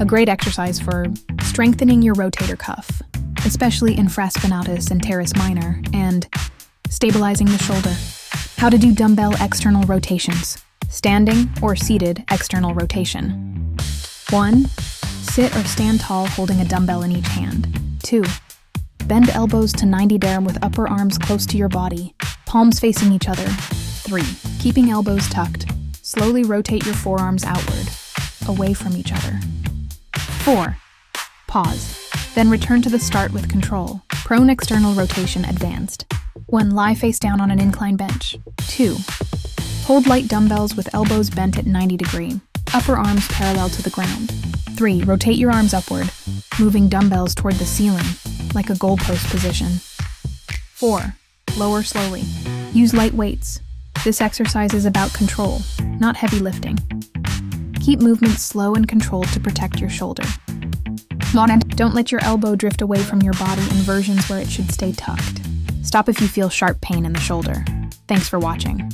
a great exercise for strengthening your rotator cuff, especially infraspinatus and teres minor, and stabilizing the shoulder. How to do dumbbell external rotations. Standing or seated external rotation. 1. Sit or stand tall holding a dumbbell in each hand. 2. Bend elbows to 90 degrees with upper arms close to your body, palms facing each other. 3. Keeping elbows tucked, slowly rotate your forearms outward, away from each other. 4. Pause, then return to the start with control. Prone external rotation advanced. 1. Lie face down on an incline bench. 2. Hold light dumbbells with elbows bent at 90 degrees, upper arms parallel to the ground. 3. Rotate your arms upward, moving dumbbells toward the ceiling, like a goalpost position. 4. Lower slowly. Use light weights. This exercise is about control, not heavy lifting. Keep movements slow and controlled to protect your shoulder. Don't let your elbow drift away from your body in versions where it should stay tucked. Stop if you feel sharp pain in the shoulder. Thanks for watching.